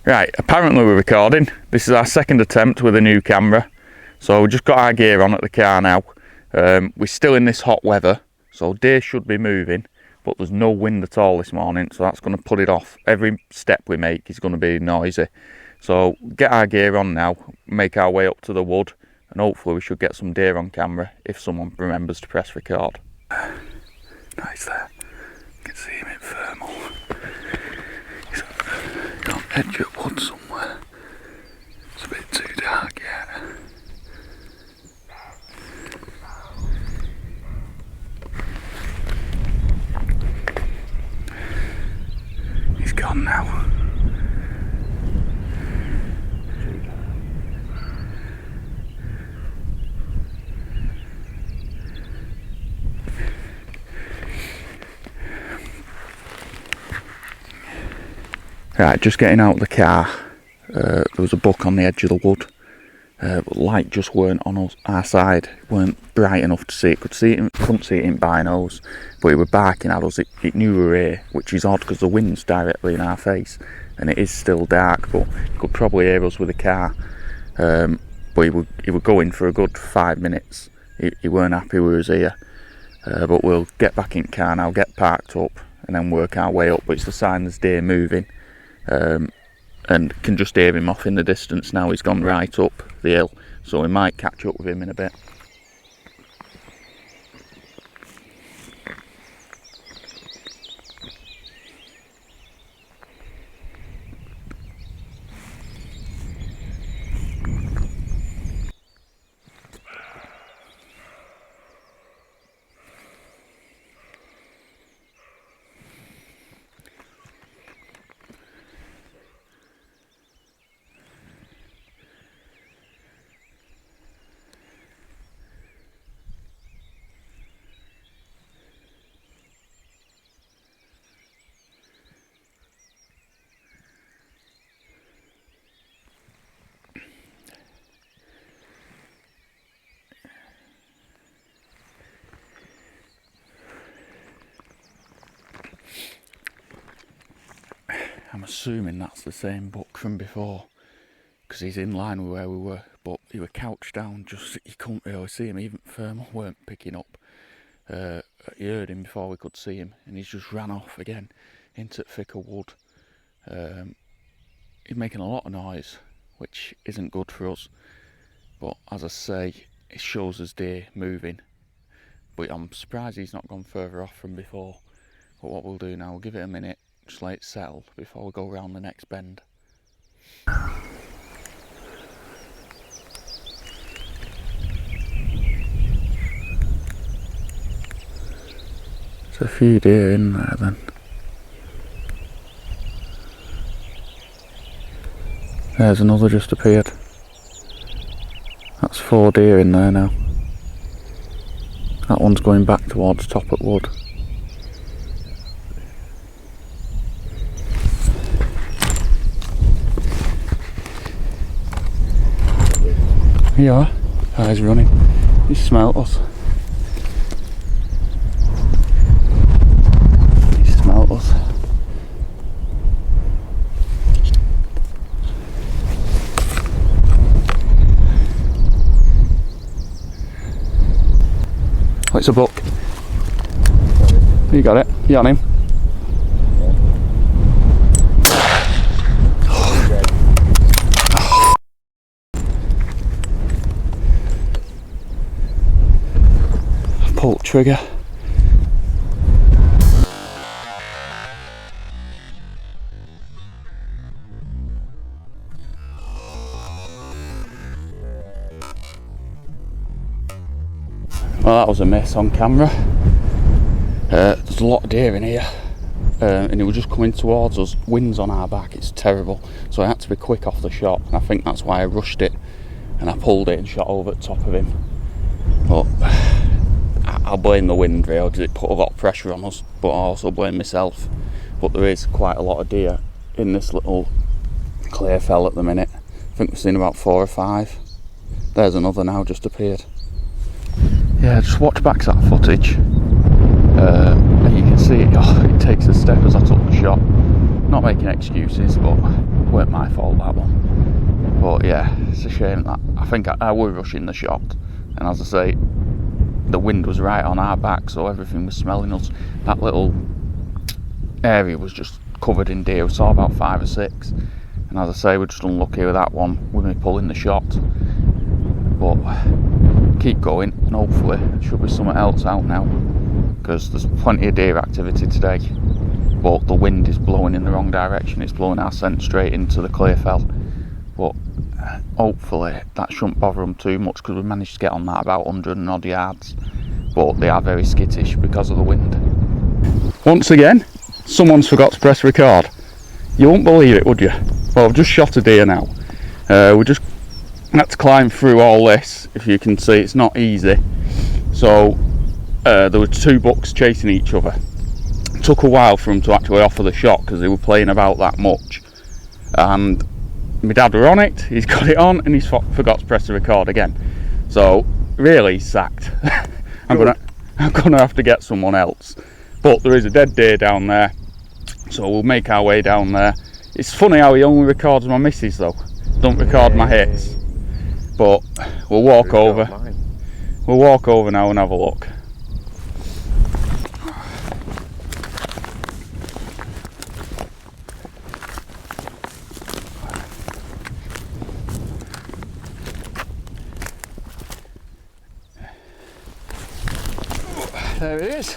Right, apparently we're recording. This is our second attempt with a new camera. So we've just got our gear on at the car now. We're still in this hot weather, so day should be moving, but there's no wind at all this morning, so that's going to put it off. Every step we make is going to be noisy. So get our gear on now, make our way up to the wood, and hopefully we should get some deer on camera if someone remembers to press record. Nice there. You can see him in thermal. He's on the edge of wood somewhere. It's a bit too dark yet. He's gone now. Right, just getting out of the car. There was a buck on the edge of the wood, but light just weren't on our side. It weren't bright enough to see it. Couldn't see it in binos, but it was barking at us. It knew we were here, which is odd because the wind's directly in our face, and it is still dark. But it could probably hear us with the car. But he was going for a good 5 minutes. He weren't happy we was here. But we'll get back in the car now, get parked up, and then work our way up. But it's the sign there's deer moving. And can just hear him off in the distance now. He's gone right up the hill, so we might catch up with him in a bit. I'm assuming that's the same buck from before, because he's in line with where we were, but he was couched down, just you couldn't really see him. Even thermal weren't picking up. You heard him before we could see him, and he's just ran off again into thicker wood. He's making a lot of noise, which isn't good for us, but as I say, it shows us deer moving. But I'm surprised he's not gone further off from before. But what we'll do now, we'll give it a minute, just let it settle before we go around the next bend. There's a few deer in there then. There's another just appeared. That's 4 deer in there now. That one's going back towards top at wood. Yeah, oh, he's running. He smelt us. He smelt us. Oh, it's a buck. You got it. You on him? Pull trigger. Well, that was a miss on camera. There's a lot of deer in here, and it was just coming towards us. Wind's on our back, it's terrible. So I had to be quick off the shot, and I think that's why I rushed it and I pulled it and shot over the top of him. But I'll blame the wind really, because it put a lot of pressure on us, but I also blame myself. But there is quite a lot of deer in this little clear fell at the minute. I think we've seen about 4 or 5. There's another now just appeared. Yeah, just watch back to that footage. And you can see it takes a step as I took the shot. Not making excuses, but weren't my fault, that one. But yeah, it's a shame that I think I was rushing the shot, and as I say, the wind was right on our back, so everything was smelling us. That little area was just covered in deer. We saw about 5 or 6, and as I say, we're just unlucky with that one with me pulling the shot. But keep going, and hopefully there should be something else out now, because there's plenty of deer activity today. But the wind is blowing in the wrong direction. It's blowing our scent straight into the clear fell. But hopefully that shouldn't bother them too much, because we managed to get on that about 100 and odd yards. But they are very skittish because of the wind. Once again, someone's forgot to press record. You won't believe it, would you? Well, I've just shot a deer now. We just had to climb through all this. If you can see, it's not easy. So there were 2 bucks chasing each other. It took a while for them to actually offer the shot, because they were playing about that much. And my dad were on it, he's got it on, and he's forgot to press the record again. So really, he's sacked. I'm gonna have to get someone else. But there is a dead deer down there, so we'll make our way down there. It's funny how he only records my misses though, don't record my hits. But we'll walk over. We'll walk over now and have a look. There it is.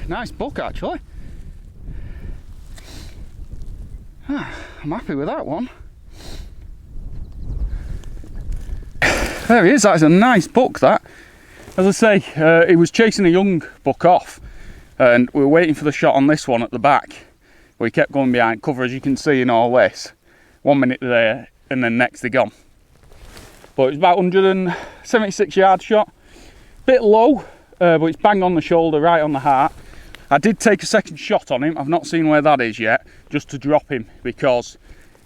Nice buck actually. I'm happy with that one. There he is, that's a nice buck that. As I say, he was chasing a young buck off, and we were waiting for the shot on this one at the back, but he kept going behind cover, as you can see in all this. 1 minute there and then next they're gone. But it was about 176 yard shot. Bit low, but it's bang on the shoulder, right on the heart. I did take a second shot on him. I've not seen where that is yet, just to drop him, because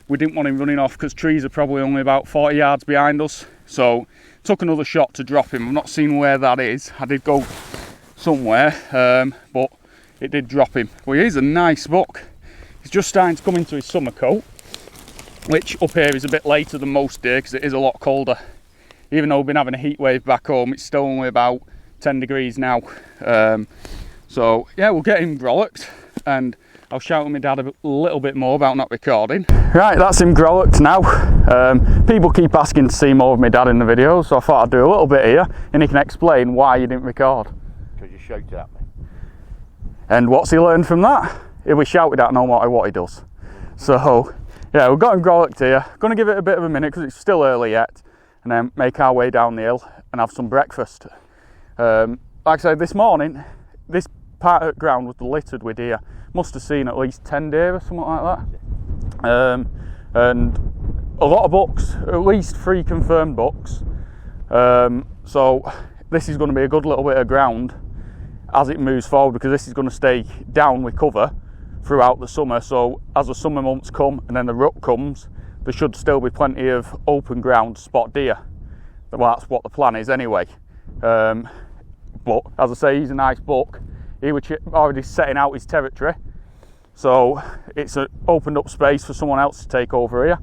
we didn't want him running off, because trees are probably only about 40 yards behind us. So took another shot to drop him. I've not seen where that is. I did go somewhere, but it did drop him. Well, he is a nice buck. He's just starting to come into his summer coat, which up here is a bit later than most deer, because it is a lot colder. Even though we've been having a heat wave back home, it's still only about 10 degrees now. So yeah, we'll get him grollocked, and I'll shout at my dad a little bit more about not recording. Right, that's him grollocked now. People keep asking to see more of my dad in the videos, so I thought I'd do a little bit here, and he can explain why you didn't record. Because you shouted at me. And what's he learned from that? He'll be shouted at no matter what he does. So yeah, we've got him grollocked here. Going to give it a bit of a minute, because it's still early yet, and then make our way down the hill and have some breakfast. Like I said, this morning, this part of the ground was littered with deer. Must have seen at least 10 deer or something like that. And a lot of bucks, at least 3 confirmed bucks. So this is going to be a good little bit of ground as it moves forward, because this is going to stay down with cover throughout the summer. So as the summer months come and then the rut comes, there should still be plenty of open ground to spot deer. Well, that's what the plan is anyway. But as I say, he's a nice buck. He was already setting out his territory, so it's an opened up space for someone else to take over here.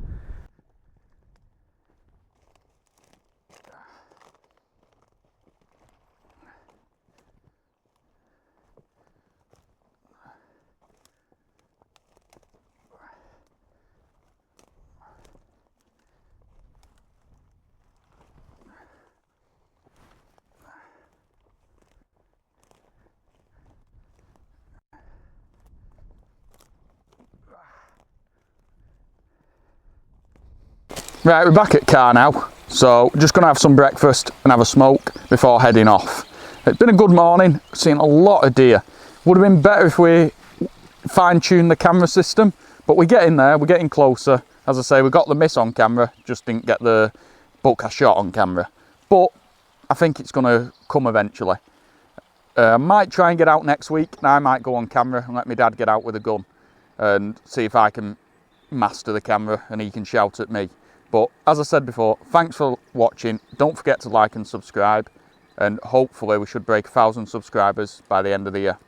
Right, we're back at car now, so just going to have some breakfast and have a smoke before heading off. It's been a good morning, seen a lot of deer. Would have been better if we fine-tuned the camera system, but we're getting there, we're getting closer. As I say, we got the miss on camera, just didn't get the buck I shot on camera. But I think it's going to come eventually. I might try and get out next week, and I might go on camera and let my dad get out with a gun and see if I can master the camera and he can shout at me. But as I said before, thanks for watching. Don't forget to like and subscribe, and hopefully we should break 1,000 subscribers by the end of the year.